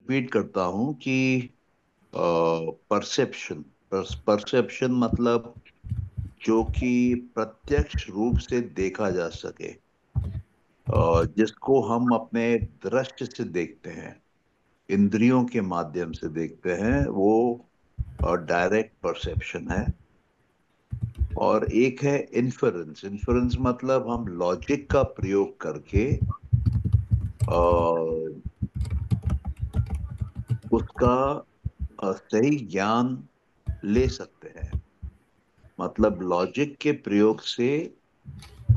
Repeat करता हूं कि परसेप्शन परसेप्शन मतलब जो कि प्रत्यक्ष रूप से देखा जा सके, जिसको हम अपने दृष्टि से देखते हैं, इंद्रियों के माध्यम से देखते हैं, वो डायरेक्ट परसेप्शन है। और एक है इन्फरेंस। इन्फरेंस मतलब हम लॉजिक का प्रयोग करके अ, उसका सही ज्ञान ले सकते हैं। मतलब लॉजिक के प्रयोग से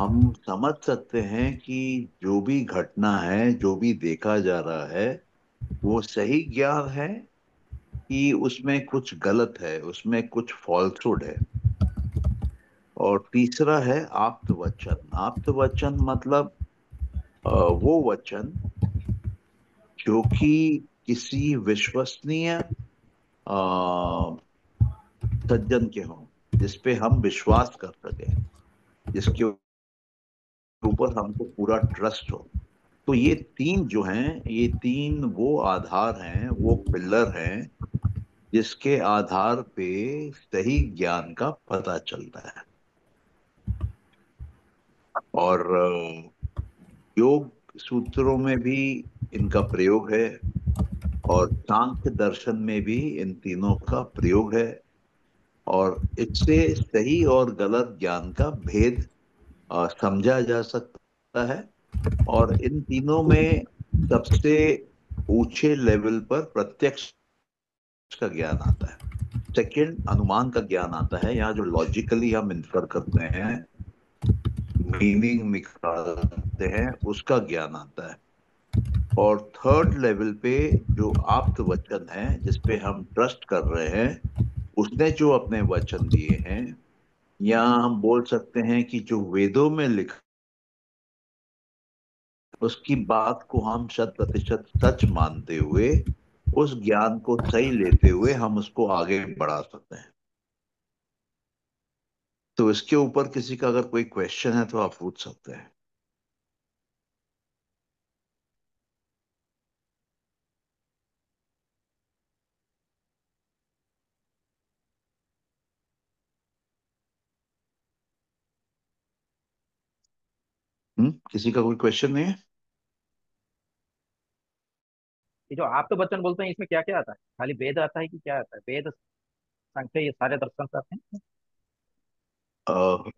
हम समझ सकते हैं कि जो भी घटना है, जो भी देखा जा रहा है, वो सही ज्ञान है कि उसमें कुछ गलत है, उसमें कुछ फॉल्सहुड है। और तीसरा है आप्त वचन। आप्त वचन मतलब वो वचन जो कि किसी विश्वसनीय सज्जन के हों, जिसपे हम विश्वास कर सकें, जिसके ऊपर हमको पूरा ट्रस्ट हो। तो ये तीन जो हैं, ये तीन वो आधार हैं, वो पिलर हैं, जिसके आधार पे सही ज्ञान का पता चलता है। और योग सूत्रों में भी इनका प्रयोग है, और सांख्य दर्शन में भी इन तीनों का प्रयोग है। और इससे सही और गलत ज्ञान का भेद समझा जा सकता है। और इन तीनों में सबसे ऊंचे लेवल पर प्रत्यक्ष का ज्ञान आता है। सेकंड, अनुमान का ज्ञान आता है, यहाँ जो लॉजिकली हम इन्फर करते हैं, मीनिंग निकालते हैं, उसका ज्ञान आता है। और थर्ड लेवल पे जो आप्त वचन है, जिसपे हम ट्रस्ट कर रहे हैं, उसने जो अपने वचन दिए हैं, या हम बोल सकते हैं कि जो वेदों में लिखा, उसकी बात को हम शत प्रतिशत सच मानते हुए, उस ज्ञान को सही लेते हुए हम उसको आगे बढ़ा सकते हैं। तो इसके ऊपर किसी का अगर कोई क्वेश्चन है तो आप पूछ सकते हैं। किसी का कोई क्वेश्चन नहीं है? ये जो आप तो वचन बोलते हैं इसमें क्या क्या आता है? खाली वेद आता है कि क्या आता है? वेद, सांख्य, ये सारे दर्शन से आते हैं? अ,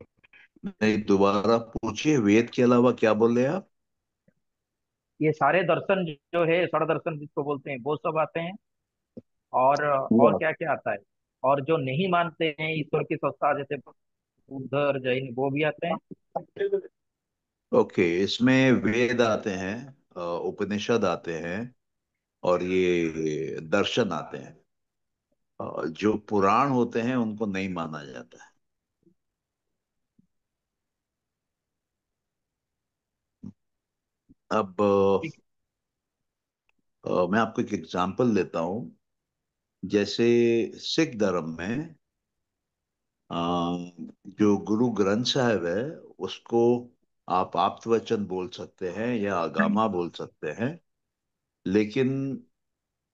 नहीं, दोबारा पूछिए, वेद के अलावा क्या बोले आप? ये सारे दर्शन जो है, षड दर्शन जिसको बोलते हैं, वो सब आते हैं? और हुआ। क्या क्या आता है? और जो नहीं मानते हैं ईश्वर की सत्ता, जैसे बुद्ध और जैन, वो भी आते हैं? ओके, इसमें वेद आते हैं, उपनिषद आते हैं, और ये दर्शन आते हैं। जो पुराण होते हैं उनको नहीं माना जाता है। अब ठीक। मैं आपको एक एग्जांपल देता हूँ। जैसे सिख धर्म में अ, जो गुरु ग्रंथ साहब है, उसको आप आप्तवचन बोल सकते हैं या आगामा बोल सकते हैं। लेकिन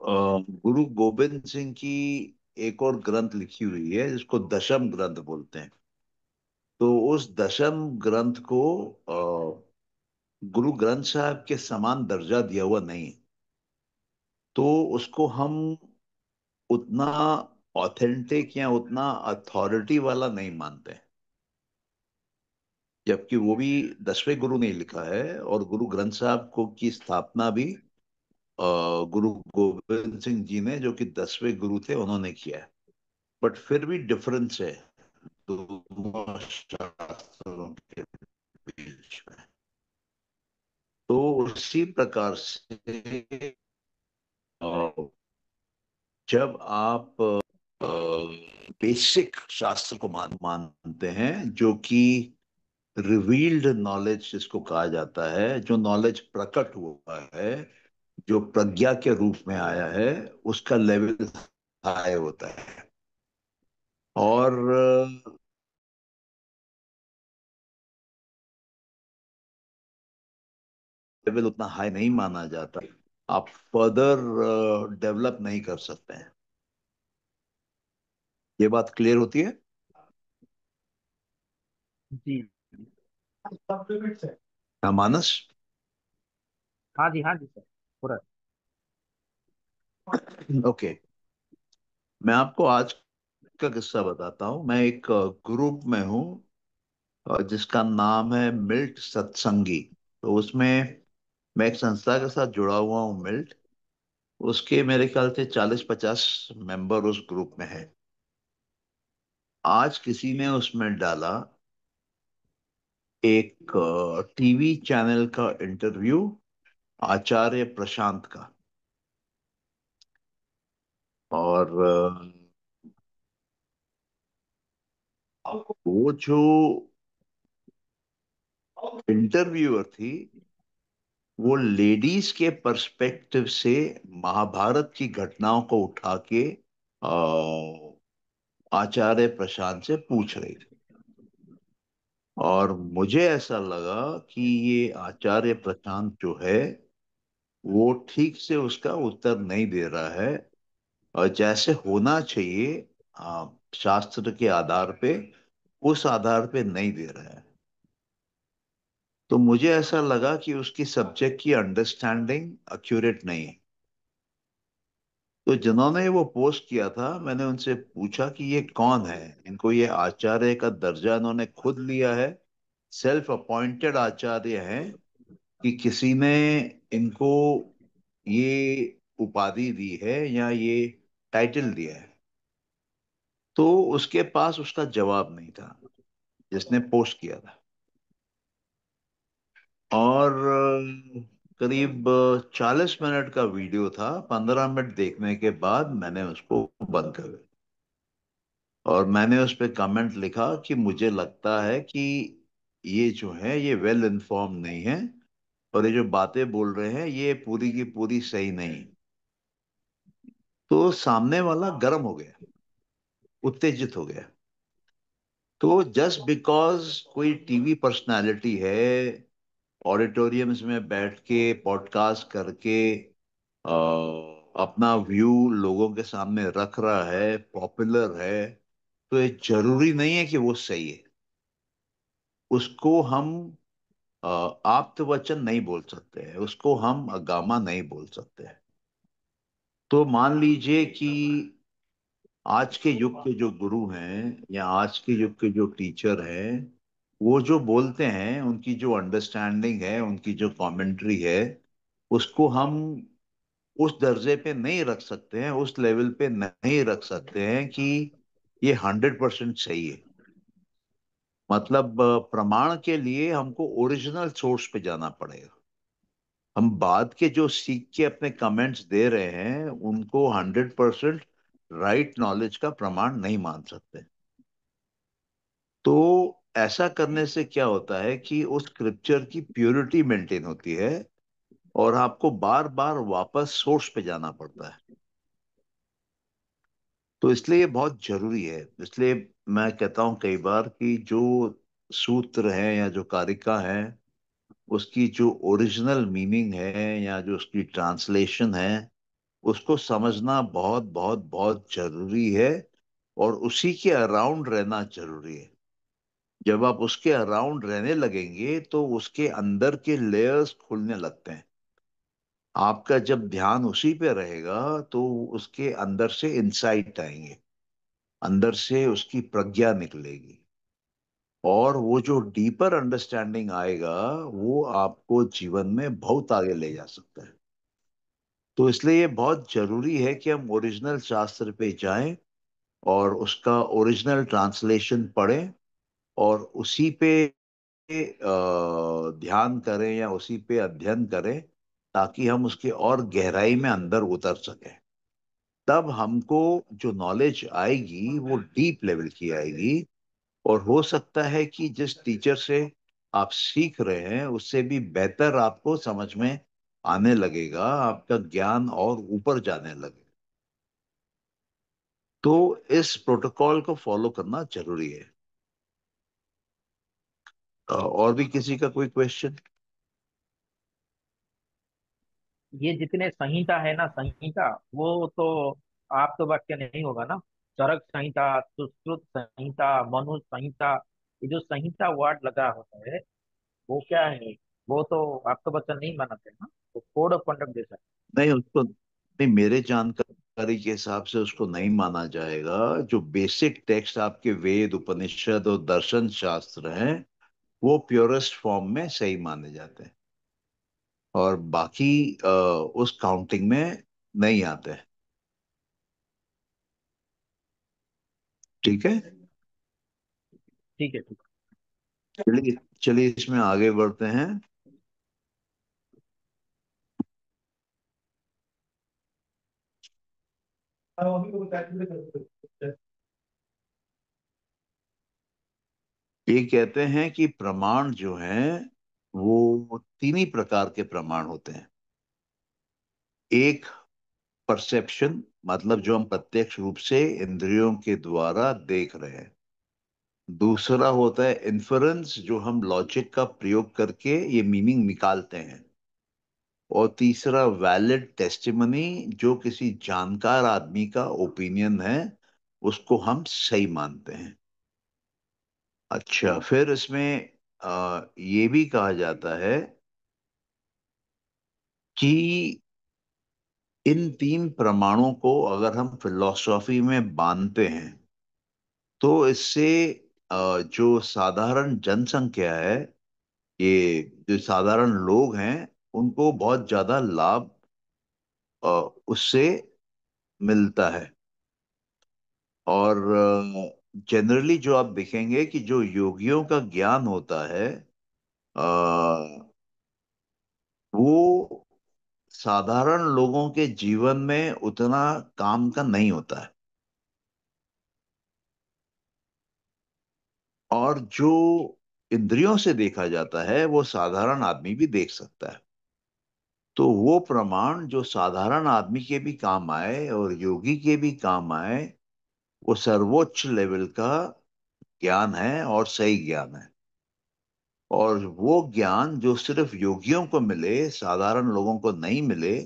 अ, गुरु गोविंद सिंह की एक और ग्रंथ लिखी हुई है, जिसको दशम ग्रंथ बोलते हैं। तो उस दशम ग्रंथ को गुरु ग्रंथ साहब के समान दर्जा दिया हुआ नहीं है। तो उसको हम उतना ऑथेंटिक या उतना अथॉरिटी वाला नहीं मानते, जबकि वो भी 10वें गुरु ने लिखा है। और गुरु ग्रंथ साहब को की स्थापना भी गुरु गोविंद सिंह जी ने, जो कि 10वें गुरु थे, उन्होंने किया है। बट फिर भी डिफरेंस है दोनों शास्त्रों के बीच में। तो उसी प्रकार से जब आप बेसिक शास्त्र को मानते हैं, जो कि रिवील्ड नॉलेज जिसको कहा जाता है, जो नॉलेज प्रकट हुआ है, जो प्रज्ञा के रूप में आया है, उसका लेवल हाई होता है। और लेवल उतना हाई नहीं माना जाता। आप फर्दर डेवलप नहीं कर सकते हैं। ये बात क्लियर होती है? जी। हाँ मानस। हाँ जी, हाँ जी सर, पूरा। ओके। मैं आपको आज का किस्सा बताता हूँ। मैं एक ग्रुप में हूँ जिसका नाम है मिल्ट सत्संगी। तो उसमें मैं एक संस्था के साथ जुड़ा हुआ हूँ, मिल्ट। उसके मेरे ख्याल से 40-50 मेंबर उस ग्रुप में है। आज किसी ने उसमें डाला एक टीवी चैनल का इंटरव्यू आचार्य प्रशांत का। और वो जो इंटरव्यूअर थी, वो लेडीज के पर्सपेक्टिव से महाभारत की घटनाओं को उठा के आचार्य प्रशांत से पूछ रही थी। और मुझे ऐसा लगा कि ये आचार्य प्रशांत जो है वो ठीक से उसका उत्तर नहीं दे रहा है, और जैसे होना चाहिए शास्त्र के आधार पे, उस आधार पे नहीं दे रहा है। तो मुझे ऐसा लगा कि उसकी सब्जेक्ट की अंडरस्टैंडिंग एक्यूरेट नहीं है। तो जिन्होंने वो पोस्ट किया था, मैंने उनसे पूछा कि ये कौन है, इनको ये आचार्य का दर्जा इन्होंने खुद लिया है, सेल्फ अपॉइंटेड आचार्य हैं, कि किसी ने इनको ये उपाधि दी है या ये टाइटल दिया है। तो उसके पास उसका जवाब नहीं था, जिसने पोस्ट किया था। और करीब 40 मिनट का वीडियो था। 15 मिनट देखने के बाद मैंने उसको बंद कर दिया। और मैंने उस पर कमेंट लिखा कि मुझे लगता है कि ये जो है ये वेल इन्फॉर्म नहीं है, और ये जो बातें बोल रहे हैं ये पूरी की पूरी सही नहीं। तो सामने वाला गर्म हो गया, उत्तेजित हो गया। तो जस्ट बिकॉज कोई टीवी पर्सनालिटी है, ऑडिटोरियम्स में बैठ के पॉडकास्ट करके अपना व्यू लोगों के सामने रख रहा है, पॉपुलर है, तो ये जरूरी नहीं है कि वो सही है। उसको हम आप्त वचन नहीं बोल सकते हैं, उसको हम अगामा नहीं बोल सकते हैं। तो मान लीजिए कि आज के युग के जो गुरु हैं या आज के युग के जो टीचर हैं, वो जो बोलते हैं, उनकी जो अंडरस्टैंडिंग है, उनकी जो कमेंट्री है, उसको हम उस दर्जे पे नहीं रख सकते हैं, उस लेवल पे नहीं रख सकते हैं कि ये 100% सही है। मतलब प्रमाण के लिए हमको ओरिजिनल सोर्स पे जाना पड़ेगा। हम बाद के जो सीख के अपने कमेंट्स दे रहे हैं उनको 100% राइट नॉलेज का प्रमाण नहीं मान सकते। तो ऐसा करने से क्या होता है कि उस स्क्रिप्चर की प्योरिटी मेंटेन होती है, और आपको बार बार वापस सोर्स पे जाना पड़ता है। तो इसलिए ये बहुत जरूरी है। इसलिए मैं कहता हूं कई बार कि जो सूत्र है या जो कारिका है, उसकी जो ओरिजिनल मीनिंग है या जो उसकी ट्रांसलेशन है, उसको समझना बहुत बहुत बहुत जरूरी है, और उसी के अराउंड रहना जरूरी है। जब आप उसके अराउंड रहने लगेंगे तो उसके अंदर के लेयर्स खुलने लगते हैं। आपका जब ध्यान उसी पे रहेगा तो उसके अंदर से इंसाइट आएंगे, अंदर से उसकी प्रज्ञा निकलेगी, और वो जो डीपर अंडरस्टैंडिंग आएगा वो आपको जीवन में बहुत आगे ले जा सकता है। तो इसलिए ये बहुत जरूरी है कि हम ओरिजिनल शास्त्र पे जाएं और उसका ओरिजिनल ट्रांसलेशन पढ़ें, और उसी पे ध्यान करें या उसी पे अध्ययन करें, ताकि हम उसके और गहराई में अंदर उतर सकें। तब हमको जो नॉलेज आएगी वो डीप लेवल की आएगी। और हो सकता है कि जिस टीचर से आप सीख रहे हैं उससे भी बेहतर आपको समझ में आने लगेगा, आपका ज्ञान और ऊपर जाने लगेगा। तो इस प्रोटोकॉल को फॉलो करना जरूरी है। और भी किसी का कोई क्वेश्चन? ये जितने संहिता है ना, संहिता, वो तो आप तो वाक्य नहीं होगा ना। चरक संहिता, सुश्रुत संहिता, मनु संहिता, ये जो संहिता वर्ड लगा होता है, वो क्या है? वो तो आप तो वचन नहीं मानते ना, वो कोड ऑफ कंडक्ट जैसा है। नहीं, उसको नहीं, मेरे जानकारी के हिसाब से उसको नहीं माना जाएगा। जो बेसिक टेक्स्ट आपके वेद, उपनिषद और दर्शन शास्त्र हैं, वो प्योरेस्ट फॉर्म में सही माने जाते हैं, और बाकी उस काउंटिंग में नहीं आते हैं। ठीक है। ठीक है, ठीक चलिए चलिए, इसमें आगे बढ़ते हैं। ये कहते हैं कि प्रमाण जो हैं वो तीन ही प्रकार के प्रमाण होते हैं। एक, परसेप्शन, मतलब जो हम प्रत्यक्ष रूप से इंद्रियों के द्वारा देख रहे हैं। दूसरा होता है इन्फरेंस, जो हम लॉजिक का प्रयोग करके ये मीनिंग निकालते हैं। और तीसरा वैलिड टेस्टिमनी, जो किसी जानकार आदमी का ओपिनियन है, उसको हम सही मानते हैं। अच्छा, फिर इसमें ये भी कहा जाता है कि इन तीन प्रमाणों को अगर हम फिलॉसफी में बांधते हैं, तो इससे जो साधारण जनसंख्या है, ये जो साधारण लोग हैं, उनको बहुत ज्यादा लाभ उससे मिलता है। और जनरली जो आप देखेंगे कि जो योगियों का ज्ञान होता है, वो साधारण लोगों के जीवन में उतना काम का नहीं होता है। और जो इंद्रियों से देखा जाता है, वो साधारण आदमी भी देख सकता है। तो वो प्रमाण जो साधारण आदमी के भी काम आए और योगी के भी काम आए, वो सर्वोच्च लेवल का ज्ञान है और सही ज्ञान है। और वो ज्ञान जो सिर्फ योगियों को मिले, साधारण लोगों को नहीं मिले,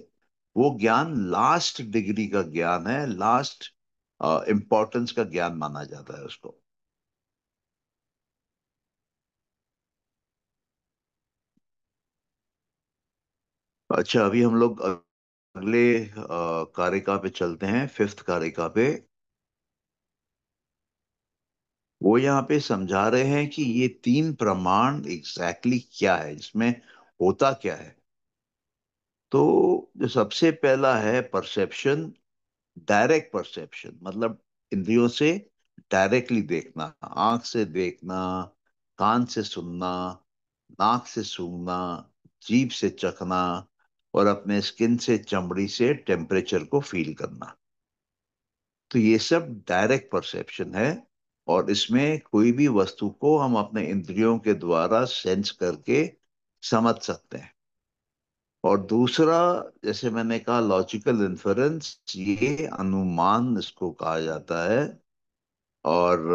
वो ज्ञान लास्ट डिग्री का ज्ञान है, लास्ट इम्पोर्टेंस का ज्ञान माना जाता है उसको। अच्छा, अभी हम लोग अगले कारिका पे चलते हैं, फिफ्थ कारिका पे। वो यहाँ पे समझा रहे हैं कि ये तीन प्रमाण एग्जैक्टली क्या है, इसमें होता क्या है। तो जो सबसे पहला है परसेप्शन, डायरेक्ट परसेप्शन, मतलब इंद्रियों से डायरेक्टली देखना, आंख से देखना, कान से सुनना, नाक से सूंघना, जीभ से चखना, और अपने स्किन से, चमड़ी से टेम्परेचर को फील करना। तो ये सब डायरेक्ट परसेप्शन है। और इसमें कोई भी वस्तु को हम अपने इंद्रियों के द्वारा सेंस करके समझ सकते हैं। और दूसरा, जैसे मैंने कहा, लॉजिकल इन्फरेंस, ये अनुमान इसको कहा जाता है। और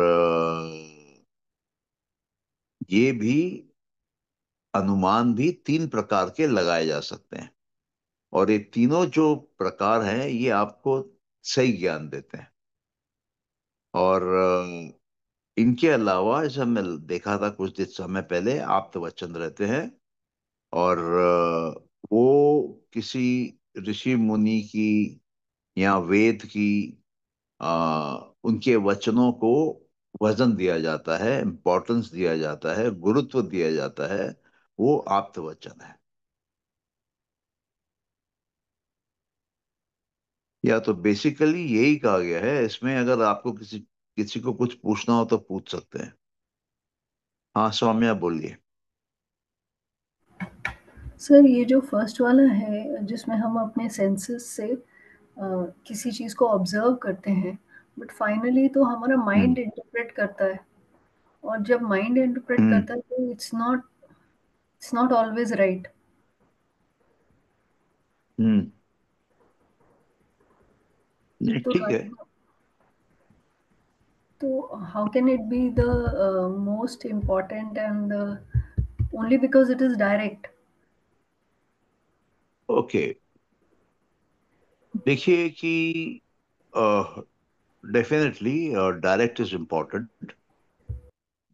ये भी, अनुमान भी तीन प्रकार के लगाए जा सकते हैं। और ये तीनों जो प्रकार हैं, ये आपको सही ज्ञान देते हैं। और इनके अलावा, जैसे हमने देखा था कुछ दिन समय पहले, आप्त वचन रहते हैं। और वो किसी ऋषि मुनि की या वेद की, उनके वचनों को वजन दिया जाता है, इंपॉर्टेंस दिया जाता है, गुरुत्व दिया जाता है। वो आप्त वचन है। या तो बेसिकली यही कहा गया है इसमें। अगर आपको किसी किसी को कुछ पूछना हो तो पूछ सकते हैं। हाँ, सौम्या बोलिए। सर, ये जो फर्स्ट वाला है जिसमें हम अपने सेंसेस से किसी चीज़ को ऑब्जर्व करते हैं, बट फाइनली तो हमारा हम्म। माइंड इंटरप्रेट करता है। और जब माइंड इंटरप्रेट हम्म। करता है तो इट्स नॉट ऑलवेज राइट। हम्म। नहीं, तो ठीक है। तो how can it be the most important and only because it is direct? Okay, देखिए कि definitely direct is important,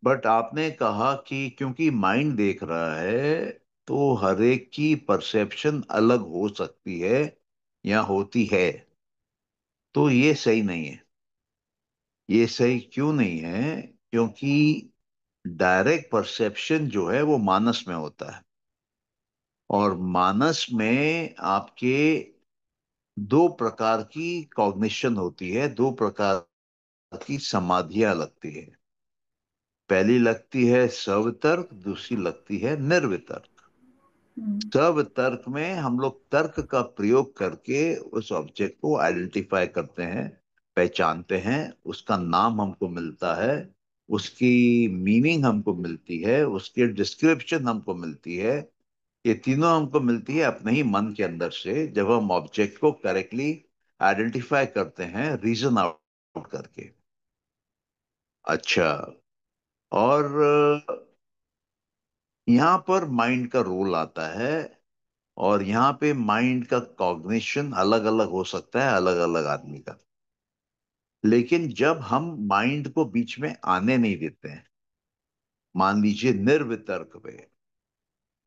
but आपने कहा कि क्योंकि माइंड देख रहा है तो हर एक की परसेप्शन अलग हो सकती है या होती है। तो ये सही नहीं है। ये सही क्यों नहीं है? क्योंकि डायरेक्ट परसेप्शन जो है वो मानस में होता है, और मानस में आपके दो प्रकार की कॉग्निशन होती है, दो प्रकार की समाधियां लगती है। पहली लगती है सवितर्क, दूसरी लगती है निर्वितर्क। हम्म। सवितर्क में हम लोग तर्क का प्रयोग करके उस ऑब्जेक्ट को आइडेंटिफाई करते हैं, पहचानते हैं, उसका नाम हमको मिलता है, उसकी मीनिंग हमको मिलती है, उसकी डिस्क्रिप्शन हमको मिलती है। ये तीनों हमको मिलती है अपने ही मन के अंदर से, जब हम ऑब्जेक्ट को करेक्टली आइडेंटिफाई करते हैं रीजन आउट करके। अच्छा, और यहाँ पर माइंड का रोल आता है, और यहाँ पे माइंड का कॉग्निशन अलग अलग हो सकता है अलग अलग आदमी का। लेकिन जब हम माइंड को बीच में आने नहीं देते हैं, मान लीजिए निर्वितर्क पे,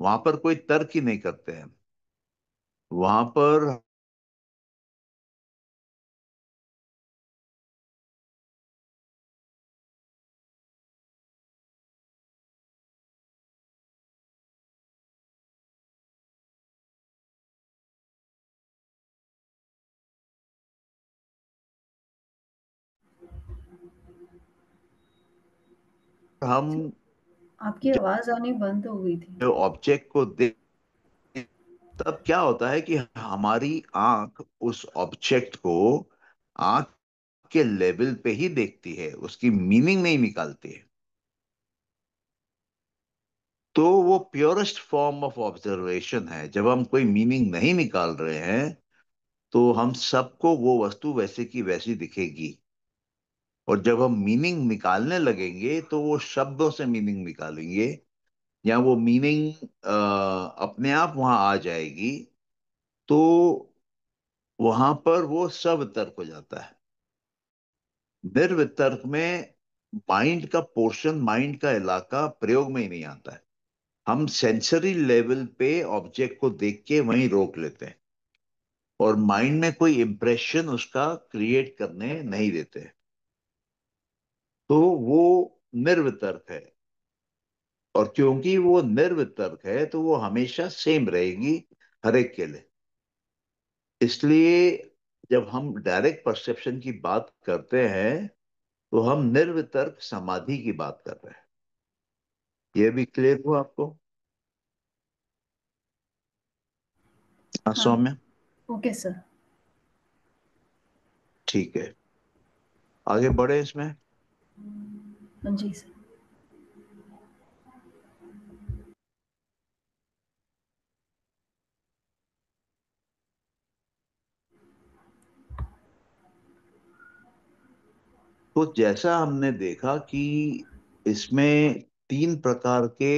वहां पर कोई तर्क ही नहीं करते हैं, वहां पर हम आपकी आवाज आनी बंद हो गई थी। जो ऑब्जेक्ट को देख, तब क्या होता है कि हमारी आंख उस ऑब्जेक्ट को आंख के लेवल पे ही देखती है, उसकी मीनिंग नहीं निकालती है। तो वो प्योरेस्ट फॉर्म ऑफ ऑब्जर्वेशन है। जब हम कोई मीनिंग नहीं निकाल रहे हैं तो हम सबको वो वस्तु वैसे की वैसी दिखेगी, और जब हम मीनिंग निकालने लगेंगे तो वो शब्दों से मीनिंग निकालेंगे, या वो मीनिंग अपने आप वहां आ जाएगी। तो वहां पर वो सब तर्क हो जाता है। निर्वितर्क में माइंड का पोर्शन, माइंड का इलाका प्रयोग में ही नहीं आता है। हम सेंसरी लेवल पे ऑब्जेक्ट को देख के वहीं रोक लेते हैं, और माइंड में कोई इंप्रेशन उसका क्रिएट करने नहीं देते। तो वो निर्वितर्क है, और क्योंकि वो निर्वितर्क है तो वो हमेशा सेम रहेगी हर एक के लिए। इसलिए जब हम डायरेक्ट परसेप्शन की बात करते हैं तो हम निर्वितर्क समाधि की बात कर रहे हैं। ये भी क्लियर हुआ आपको? हाँ हाँ। सौम्या। Okay sir. ठीक है, आगे बढ़े इसमें। हाँ जी सर। तो जैसा हमने देखा कि इसमें तीन प्रकार के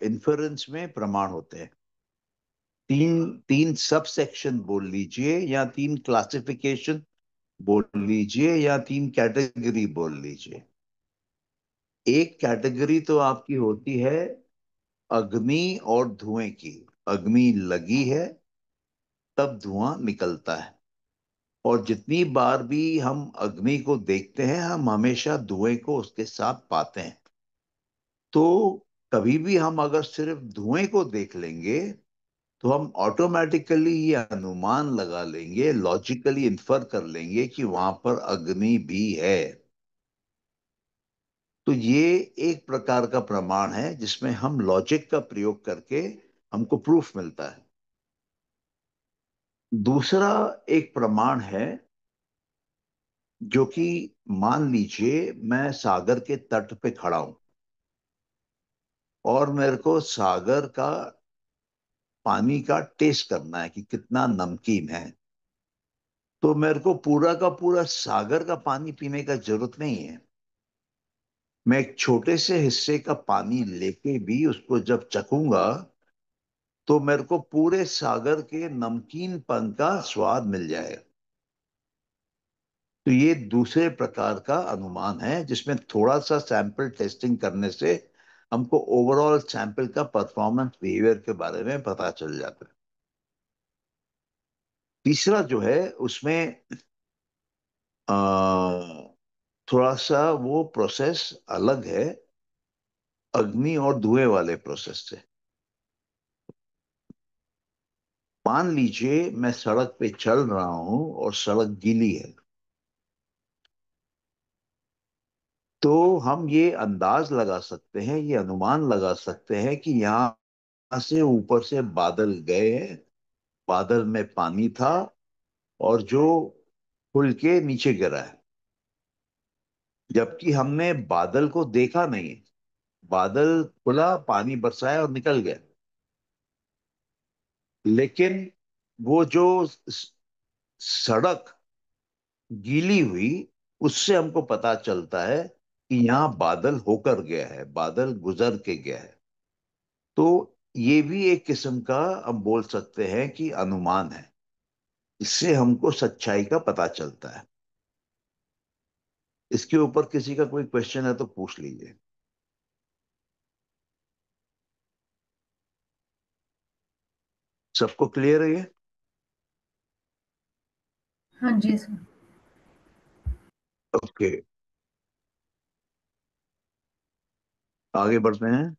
इन्फेरेंस में प्रमाण होते हैं। तीन तीन सब सेक्शन बोल लीजिए, या तीन क्लासिफिकेशन बोल लीजिए, या तीन कैटेगरी बोल लीजिए। एक कैटेगरी तो आपकी होती है अग्नि और धुएं की। अग्नि लगी है तब धुआं निकलता है, और जितनी बार भी हम अग्नि को देखते हैं हम हमेशा धुएं को उसके साथ पाते हैं। तो कभी भी हम अगर सिर्फ धुएं को देख लेंगे तो हम ऑटोमेटिकली ये अनुमान लगा लेंगे, लॉजिकली इन्फर कर लेंगे कि वहां पर अग्नि भी है। तो ये एक प्रकार का प्रमाण है जिसमें हम लॉजिक का प्रयोग करके हमको प्रूफ मिलता है। दूसरा एक प्रमाण है जो कि, मान लीजिए मैं सागर के तट पे खड़ा हूं और मेरे को सागर का पानी का टेस्ट करना है कि कितना नमकीन है। तो मेरे को पूरा का पूरा सागर का पानी पीने का जरूरत नहीं है। मैं एक छोटे से हिस्से का पानी लेके भी उसको जब चखूंगा तो मेरे को पूरे सागर के नमकीनपन का स्वाद मिल जाएगा। तो ये दूसरे प्रकार का अनुमान है, जिसमें थोड़ा सा सैंपल टेस्टिंग करने से हमको ओवरऑल सैंपल का परफॉर्मेंस बिहेवियर के बारे में पता चल जाता है। तीसरा जो है उसमें आ, थोड़ा सा वो प्रोसेस अलग है अग्नि और धुएं वाले प्रोसेस से। मान लीजिए मैं सड़क पे चल रहा हूं और सड़क गीली है, तो हम ये अंदाज लगा सकते हैं, ये अनुमान लगा सकते हैं कि यहाँ से ऊपर से बादल गए हैं, बादल में पानी था और जो खुल के नीचे गिरा है, जबकि हमने बादल को देखा नहीं है। बादल खुला, पानी बरसाया और निकल गया। लेकिन वो जो सड़क गीली हुई, उससे हमको पता चलता है कि यहाँ बादल होकर गया है, बादल गुजर के गया है। तो ये भी एक किस्म का हम बोल सकते हैं कि अनुमान है। इससे हमको सच्चाई का पता चलता है। इसके ऊपर किसी का कोई क्वेश्चन है तो पूछ लीजिए। सबको क्लियर है ये? हाँ जी सर। ओके, आगे बढ़ते हैं।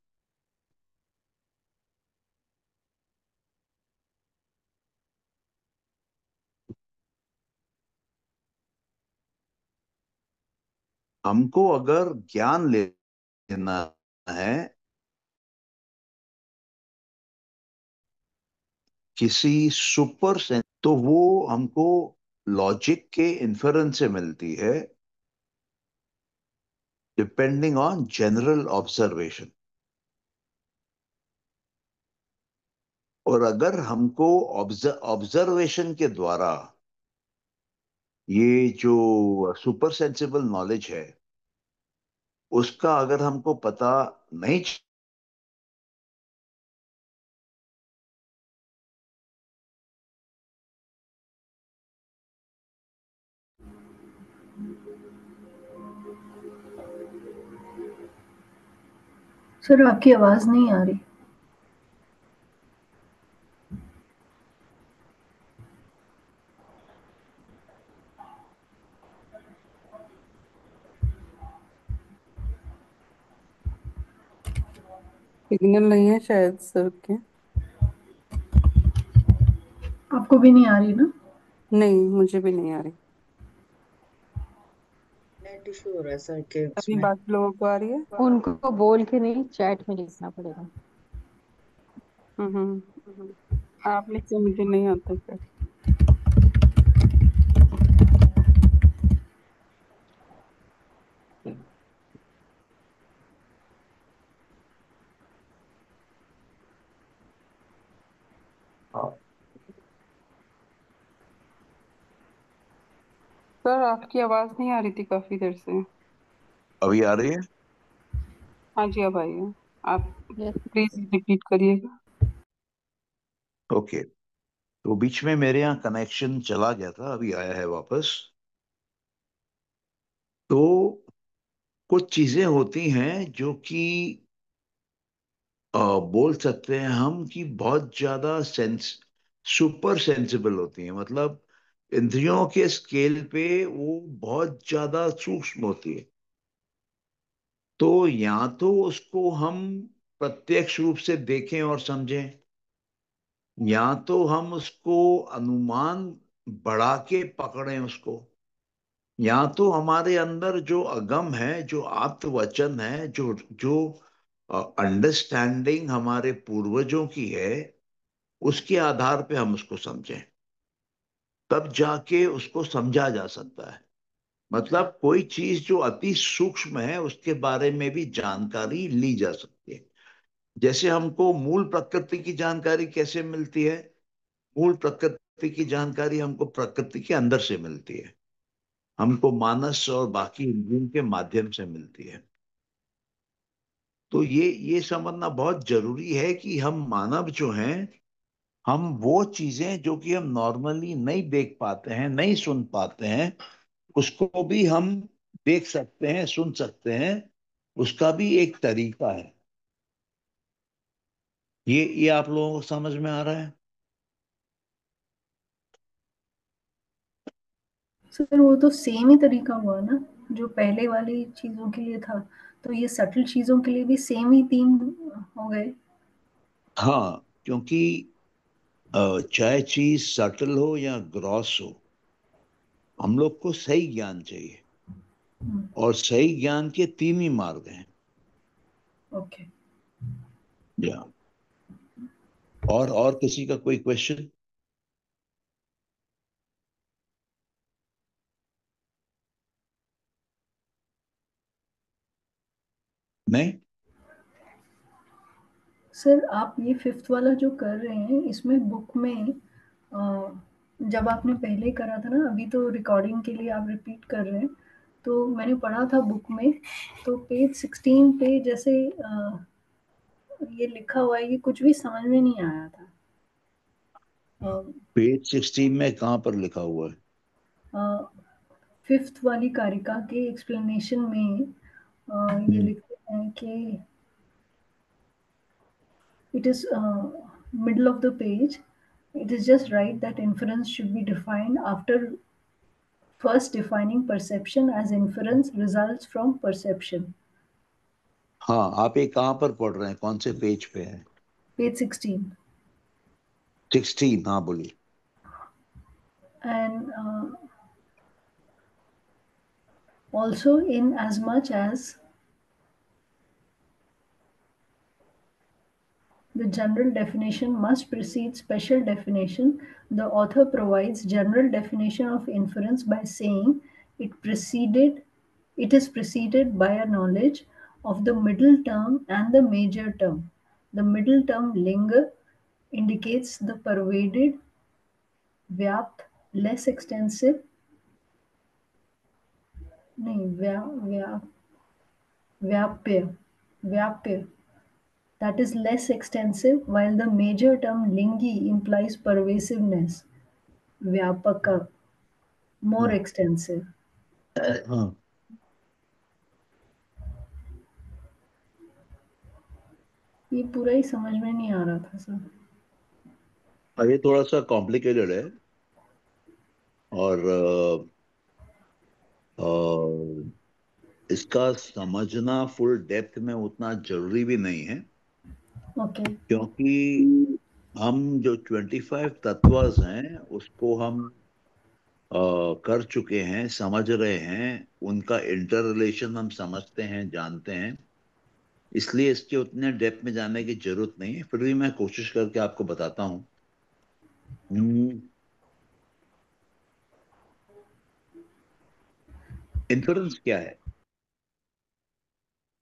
हमको अगर ज्ञान लेना है किसी सुपर सेंस, तो वो हमको लॉजिक के इन्फेरेंस से मिलती है, डिपेंडिंग ऑन जनरल ऑब्जर्वेशन। और अगर हमको ऑब्जर्वेशन के द्वारा ये जो सुपर सेंसिबल नॉलेज है उसका अगर हमको पता नहीं सर आपकी आवाज नहीं आ रही। सिग्नल नहीं है शायद सर के। आपको भी नहीं आ रही ना? नहीं, मुझे भी नहीं आ रही। नेट इशू हो रहा है सर के अभी उसमें। बाकी लोगों को आ रही है। उनको बोल के नहीं, चैट में लिखना पड़ेगा। हम्म। आप लिखते मुझे नहीं आता सर। हाँ, सर आपकी आवाज नहीं आ रही थी काफी देर से। अभी आ रही है? हाँ जी, अब आई है। आप यस। प्लीज रिपीट करिएगा। ओके, तो बीच में मेरे यहाँ कनेक्शन चला गया था, अभी आया है वापस। तो कुछ चीजें होती हैं जो कि बोल सकते हैं हम कि बहुत ज्यादा सुपर सेंसिबल होती हैं। मतलब इंद्रियों के स्केल पे वो बहुत ज्यादा सूक्ष्म होती है। तो या तो उसको हम प्रत्यक्ष रूप से देखें और समझें, या तो हम उसको अनुमान बढ़ा के पकड़ें उसको, या तो हमारे अंदर जो अगम है, जो आत्मवचन है, जो जो अंडरस्टैंडिंग हमारे पूर्वजों की है, उसके आधार पे हम उसको समझें। तब जाके उसको समझा जा सकता है। मतलब कोई चीज जो अति सूक्ष्म है उसके बारे में भी जानकारी ली जा सकती है। जैसे हमको मूल प्रकृति की जानकारी कैसे मिलती है? मूल प्रकृति की जानकारी हमको प्रकृति के अंदर से मिलती है, हमको मानस और बाकी इंद्रियों के माध्यम से मिलती है। तो ये समझना बहुत जरूरी है कि हम मानव जो हैं हम वो चीजें जो कि हम नॉर्मली नहीं देख पाते हैं, नहीं सुन पाते हैं, उसको भी हम देख सकते हैं, सुन सकते हैं। उसका भी एक तरीका है। ये आप लोगों को समझ में आ रहा है? सर वो तो सेम ही तरीका हुआ ना, जो पहले वाली चीजों के लिए था, तो ये सटल चीजों के लिए भी सेम ही 3 हो गए। हाँ, क्योंकि चाहे चीज सटल हो या ग्रॉस हो, हम लोग को सही ज्ञान चाहिए। और सही ज्ञान के 3 ही मार्ग हैं। ओके। या और किसी का कोई क्वेश्चन? नहीं? सर आप ये 5th वाला जो कर रहे हैं, इसमें बुक में जब आपने पहले करा था ना, अभी तो रिकॉर्डिंग के लिए आप रिपीट कर रहे हैं, तो मैंने पढ़ा था बुक में, तो पेज 16 पे जैसे ये लिखा हुआ है, ये कुछ भी समझ में नहीं आया था। पेज 16 में कहाँ पर लिखा हुआ है? 5th वाली कारिका के एक्सप्लेनेशन में ये हम्म। लिखते हैं कि it is middle of the page. It is just right that inference should be defined after first defining perception as inference results from perception. हाँ, आप ये कहाँ पर पढ़ रहे हैं? कौन से पेज पे है? Page 16. 16, हाँ बोलिए। And also, in as much as the general definition must precede special definition, the author provides general definition of inference by saying it is preceded by a knowledge of the middle term and the major term. The middle term linga indicates the pervaded, vyapt, less extensive, नहीं व्या व्या व्याप्य व्याप्य, that is less extensive, while the major term lingi implies pervasiveness, vyapaka, more extensive. हाँ, ये पूरा ही समझ में नहीं आ रहा था सर। अब ये थोड़ा सा कॉम्प्लिकेटेड है। और इसका समझना फुल डेप्थ में उतना जरूरी भी नहीं है, ओके। क्योंकि हम जो 25 तत्वज हैं उसको हम कर चुके हैं, समझ रहे हैं। उनका इंटर रिलेशन हम समझते हैं, जानते हैं। इसलिए इसके उतने डेप्थ में जाने की जरूरत नहीं है। फिर भी मैं कोशिश करके आपको बताता हूँ। इन्फ्रेंस क्या है?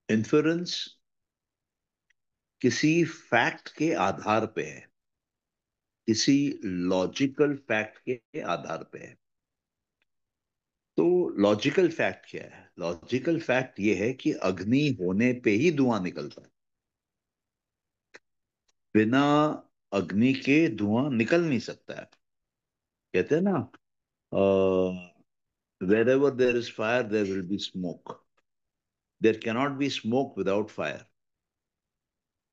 इन्फ्रेंस किसी फैक्ट के आधार पे है, किसी लॉजिकल फैक्ट के आधार पे है। तो लॉजिकल फैक्ट क्या है? लॉजिकल फैक्ट ये है कि अग्नि होने पे ही धुआं निकलता है। बिना अग्नि के धुआं निकल नहीं सकता है। कहते हैं ना, wherever there is fire there will be smoke, there cannot be smoke without fire.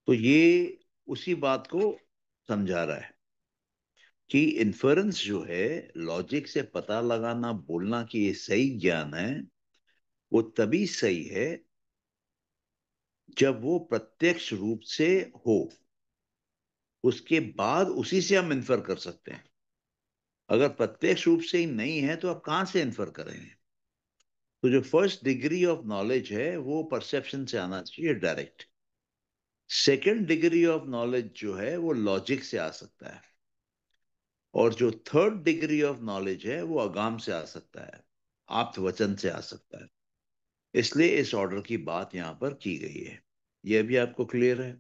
तो ये उसी बात को समझा रहा है कि इन्फरेंस जो है, लॉजिक से पता लगाना, बोलना कि ये सही ज्ञान है, वो तभी सही है जब वो प्रत्यक्ष रूप से हो। उसके बाद उसी से हम इन्फर कर सकते हैं। अगर प्रत्यक्ष रूप से ही नहीं है तो आप कहां से इन्फर करेंगे? तो जो फर्स्ट डिग्री ऑफ नॉलेज है वो परसेप्शन से आना चाहिए, direct. Second degree of knowledge जो है वो लॉजिक से आ सकता है। और जो थर्ड डिग्री ऑफ नॉलेज है वो अगाम से आ सकता है, आप्त वचन से आ सकता है। इसलिए इस ऑर्डर की बात यहां पर की गई है। यह भी आपको क्लियर है?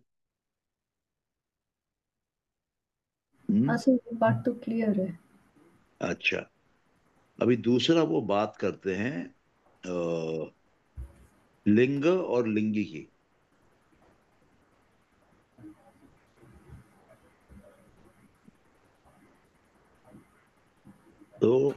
हाँ हम्म। सर, ये बात तो क्लियर है। अच्छा, अभी दूसरा वो बात करते हैं लिंग और लिंगी की। तो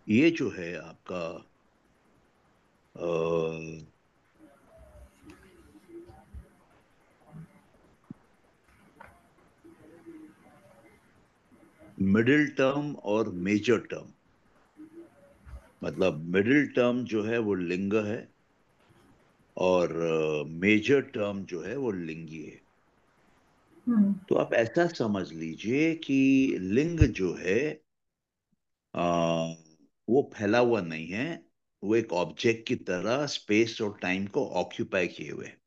ये जो है आपका मिडिल टर्म और मेजर टर्म, मतलब मिडिल टर्म जो है वो लिंग है और मेजर टर्म जो है वो लिंगी है। हम्म। तो आप ऐसा समझ लीजिए कि लिंग जो है आ, वो फैला हुआ नहीं है, वो एक ऑब्जेक्ट की तरह स्पेस और टाइम को ऑक्यूपाई किए हुए है।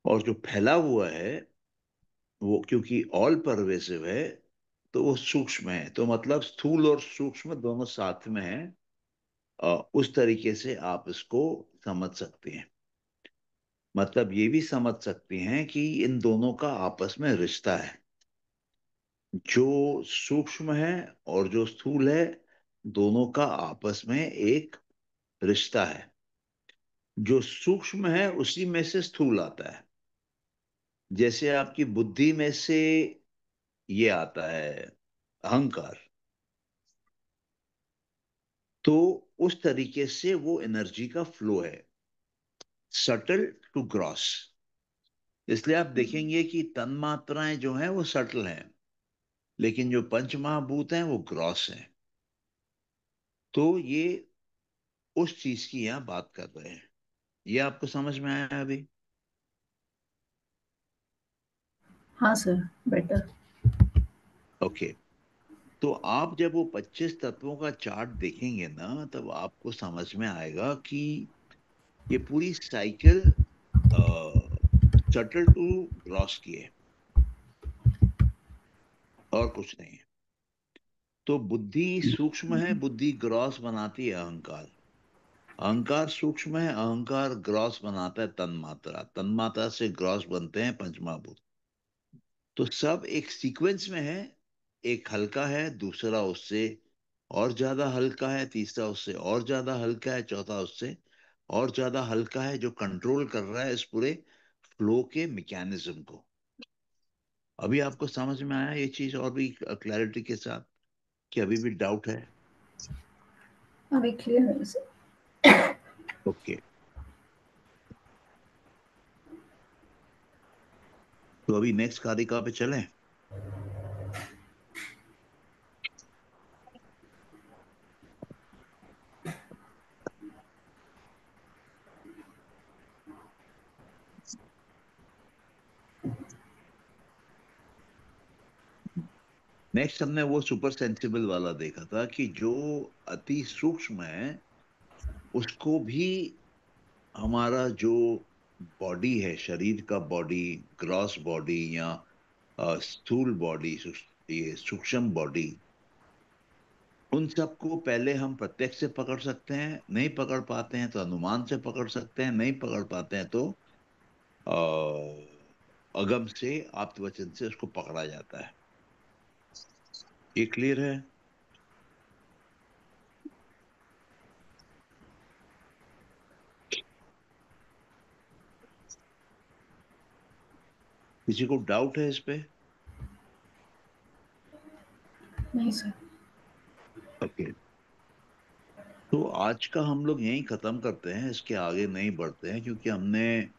और जो फैला हुआ है वो क्योंकि ऑल परवेसिव है तो वो सूक्ष्म है, तो मतलब स्थूल और सूक्ष्म दोनों साथ में है। उस तरीके से आप इसको समझ सकते हैं। मतलब ये भी समझ सकते हैं कि इन दोनों का आपस में रिश्ता है। जो सूक्ष्म है और जो स्थूल है, दोनों का आपस में एक रिश्ता है। जो सूक्ष्म है उसी में से स्थूल आता है। जैसे आपकी बुद्धि में से ये आता है अहंकार, तो उस तरीके से वो एनर्जी का फ्लो है, सटल टू ग्रॉस। इसलिए आप देखेंगे कि तन मात्राएं जो हैं वो सटल हैं, लेकिन जो पंच महाभूत हैं वो ग्रॉस हैं। तो ये उस चीज की यहां बात कर रहे हैं। ये आपको समझ में आया अभी? हाँ सर, बेटर। ओके। तो आप जब वो 25 तत्वों का चार्ट देखेंगे ना, तब आपको समझ में आएगा कि ये पूरी साइकिल सटल टू ग्रॉस की है और कुछ नहीं है। तो बुद्धि सूक्ष्म है, बुद्धि ग्रॉस बनाती है अहंकार। अहंकार सूक्ष्म है, अहंकार ग्रॉस बनाता है तन्मात्रा, तन्मात्रा से ग्रॉस बनते हैं पंचमहाभूत। तो सब एक सीक्वेंस में है। एक हल्का है, दूसरा उससे और ज्यादा हल्का है, तीसरा उससे और ज्यादा हल्का है, चौथा उससे और ज्यादा हल्का है, जो कंट्रोल कर रहा है इस पूरे फ्लो के मैकेनिज्म को। अभी आपको समझ में आया ये चीज और भी क्लैरिटी के साथ, कि अभी भी डाउट है? अभी क्लियर है सर। ओके। तो अभी नेक्स्ट कारिका पे चलें। नेक्स्ट हमने वो सुपर सेंसिबल वाला देखा था कि जो अति सूक्ष्म है उसको भी हमारा जो बॉडी है, शरीर का बॉडी, ग्रॉस बॉडी या स्थूल बॉडी, ये सूक्ष्म बॉडी, उन सबको पहले हम प्रत्यक्ष से पकड़ सकते हैं, नहीं पकड़ पाते हैं तो अनुमान से पकड़ सकते हैं, नहीं पकड़ पाते हैं तो अगम से, आप्त वचन से उसको पकड़ा जाता है। ये क्लियर है? किसी को डाउट है इस पे? नहीं सर। ओके। तो आज का हम लोग यहीं खत्म करते हैं, इसके आगे नहीं बढ़ते हैं, क्योंकि हमने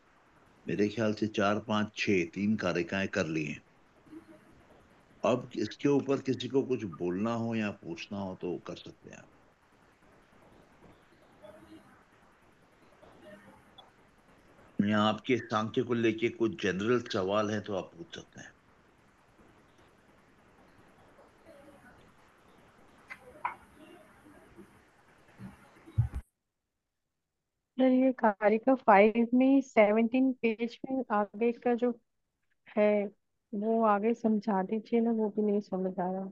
मेरे ख्याल से 4 5 6 3 कारिकाएं कर ली हैं। अब इसके ऊपर किसी को कुछ बोलना हो या पूछना हो तो कर सकते हैं आप। या आपके सांख्य को लेके कुछ जनरल सवाल है तो आप पूछ सकते हैं। सर ये कारिका 5 में 17 पेज में आगे का जो है वो आगे समझा दीजिए ना, वो भी नहीं समझ आ रहा।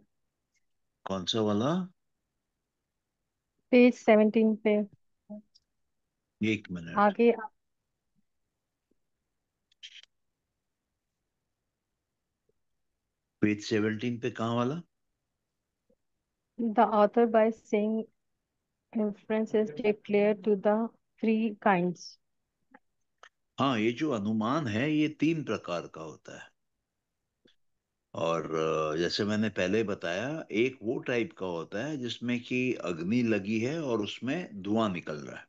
कौन सा वाला? पेज 17 पे 1 मिनट। आगे। पेज 17 पे कहाँ वाला? The author by saying inference is declared to the three kinds. हाँ, ये जो अनुमान है ये 3 प्रकार का होता है। और जैसे मैंने पहले बताया, एक वो टाइप का होता है जिसमें कि अग्नि लगी है और उसमें धुआं निकल रहा है।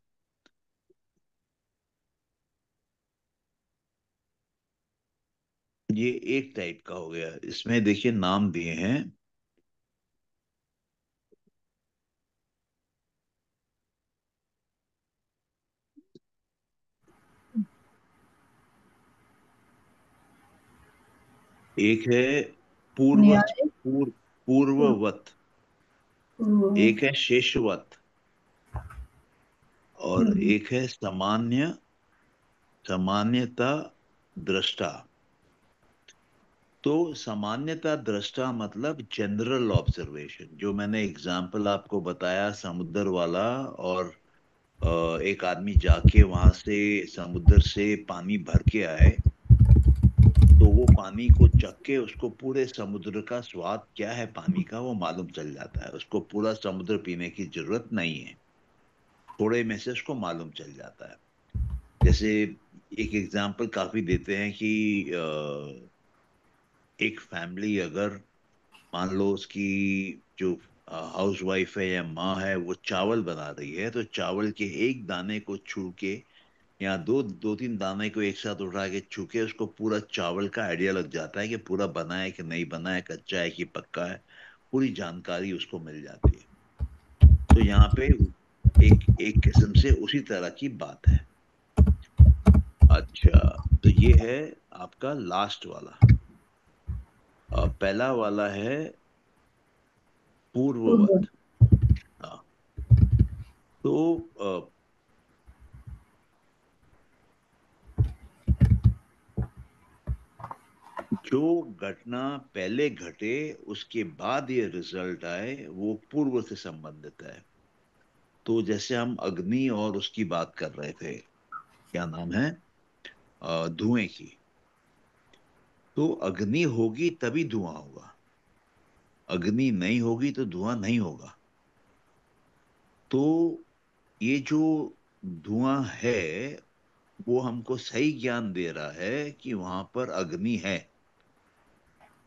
ये एक टाइप का हो गया। इसमें देखिए नाम दिए हैं। एक है न्याय। पूर्ववत, पूर्व। एक है शेषवत, और एक है सामान्यता दृष्टा। तो सामान्यता दृष्टा मतलब जनरल ऑब्जर्वेशन, जो मैंने एग्जाम्पल आपको बताया समुद्र वाला। और एक आदमी जाके वहां से समुद्र से पानी भर के आए, तो वो पानी को चख के उसको पूरे समुद्र का स्वाद क्या है पानी का वो मालूम चल जाता है। उसको पूरा समुद्र पीने की जरूरत नहीं है, थोड़े में से उसको मालूम चल जाता है। जैसे एक एग्जाम्पल काफी देते हैं कि एक फैमिली अगर मान लो उसकी जो हाउस वाइफ है या माँ है वो चावल बना रही है, तो चावल के एक दाने को छू के या दो दो तीन दाने को एक साथ उठा के छू के उसको पूरा चावल का आइडिया लग जाता है कि पूरा बना है कि नहीं बना है, कच्चा है कि पक्का है। पूरी जानकारी उसको मिल जाती है। तो यहाँ पे एक एक किस्म से उसी तरह की बात है। अच्छा, तो ये है आपका लास्ट वाला। पहला वाला है पूर्व। पूर्ववत। हाँ, तो जो घटना पहले घटे उसके बाद ये रिजल्ट आए वो पूर्व से संबंधित है। तो जैसे हम अग्नि और उसकी बात कर रहे थे, क्या नाम है, धुएं की। तो अग्नि होगी तभी धुआं होगा, अग्नि नहीं होगी तो धुआं नहीं होगा। तो ये जो धुआं है वो हमको सही ज्ञान दे रहा है कि वहां पर अग्नि है।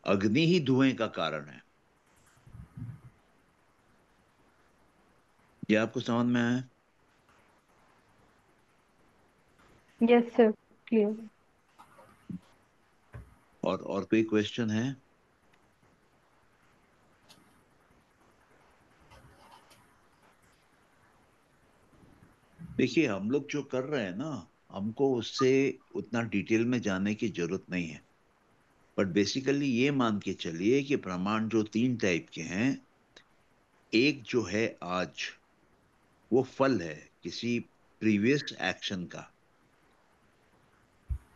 अग्नि ही धुएं का कारण है। ये आपको समझ में आया? Yes, sir. Clear. और कोई क्वेश्चन है? देखिए, हम लोग जो कर रहे हैं ना, हमको उससे उतना डिटेल में जाने की जरूरत नहीं है। बट बेसिकली ये मान के चलिए कि प्रमाण जो 3 टाइप के हैं, एक जो है आज वो फल है किसी प्रीवियस एक्शन का।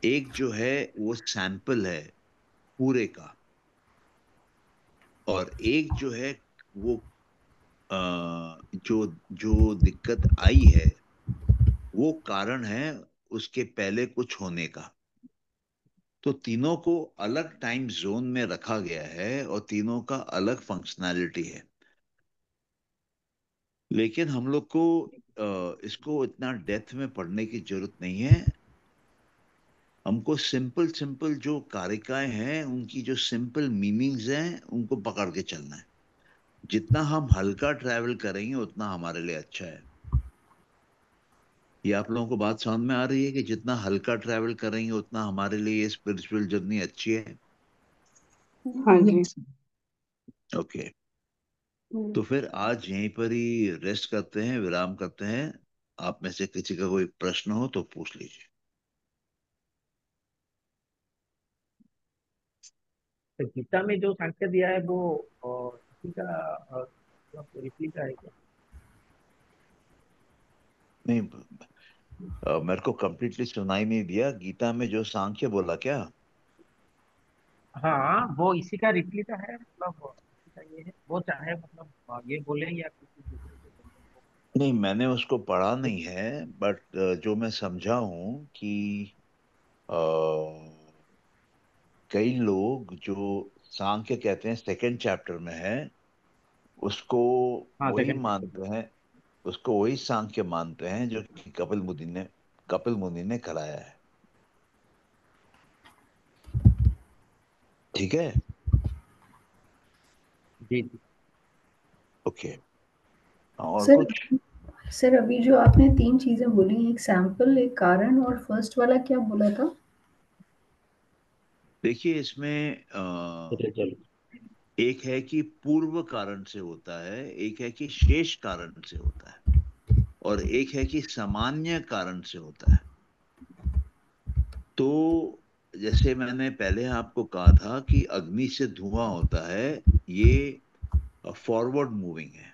एक जो है वो सैंपल है पूरे का। और एक जो है वो अ, जो जो दिक्कत आई है वो कारण है उसके पहले कुछ होने का। तो तीनों को अलग टाइम जोन में रखा गया है और तीनों का अलग फंक्शनैलिटी है। लेकिन हम लोग को इसको इतना डेप्थ में पढ़ने की जरूरत नहीं है। हमको सिंपल सिंपल जो कारिकाएं हैं उनकी जो सिंपल मीनिंग्स हैं उनको पकड़ के चलना है। जितना हम हल्का ट्रैवल करेंगे उतना हमारे लिए अच्छा है। ये आप लोगों को बात समझ में आ रही है कि जितना हल्का ट्रैवल करेंगे उतना हमारे लिए ये स्पिरिचुअल जर्नी अच्छी है? हाँ जी। ओके। हम्म, तो फिर आज यहीं पर ही रेस्ट करते हैं, विराम करते हैं। आप में से किसी का कोई प्रश्न हो तो पूछ लीजिए। तो गीता में जो सांख्य दिया है वो इसी का रिपीट है क्या? नहीं, मेरे को कंप्लीटली सुनाई नहीं दिया। गीता में जो सांख्य बोला क्या? हाँ, वो इसी का रिपीट है, मतलब इसी का ये है, वो चाहे मतलब ये बोले या किसी दूसरे से बोले वो। नहीं, मैंने उसको पढ़ा नहीं है। बट जो मैं समझा हूं कि अ, कई लोग जो सांख्य कहते हैं सेकंड चैप्टर में है, उसको हाँ वही सेकंड चैप्टर। मानते हैं, उसको वही सांख्य मानते हैं जो कि कपिल मुनि ने कराया है। ठीक है। जी जी। ओके। और सर कुछ? सर अभी जो आपने 3 चीज़ें बोली, एक सैंपल, एक कारण और फर्स्ट वाला क्या बोला था? देखिए इसमें रिजल्ट। एक है कि पूर्व कारण से होता है, एक है कि शेष कारण से होता है, और एक है कि सामान्य कारण से होता है। तो जैसे मैंने पहले आपको कहा था कि अग्नि से धुआं होता है, ये फॉरवर्ड मूविंग है।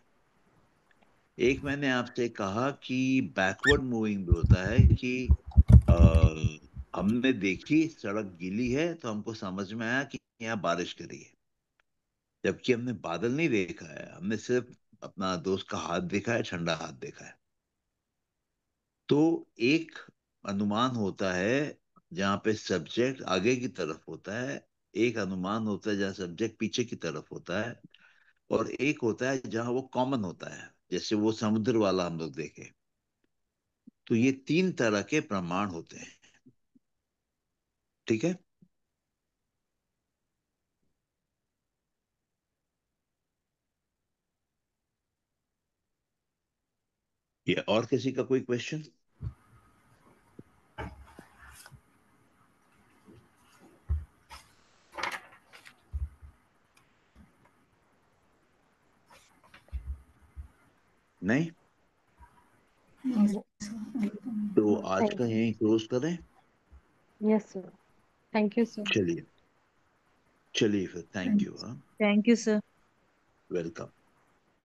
एक मैंने आपसे कहा कि बैकवर्ड मूविंग भी होता है कि अ, हमने देखी सड़क गीली है तो हमको समझ में आया कि यहाँ बारिश करी है, जबकि हमने बादल नहीं देखा है, हमने सिर्फ अपना दोस्त का हाथ देखा है, ठंडा हाथ देखा है। तो एक अनुमान होता है जहां पे सब्जेक्ट आगे की तरफ होता है, एक अनुमान होता है जहां सब्जेक्ट पीछे की तरफ होता है, और एक होता है जहां वो कॉमन होता है, जैसे वो समुद्र वाला हम लोग देखे। तो ये 3 तरह के प्रमाण होते हैं। ठीक है। ये और किसी का कोई क्वेश्चन? नहीं? नहीं सर, अभी तो तो नहीं। आज का यहीं क्लोज करें। Yes sir, thank you sir. चलिए, चलिए फिर, थैंक थैंक यू। हाँ, थैंक यू सर। वेलकम।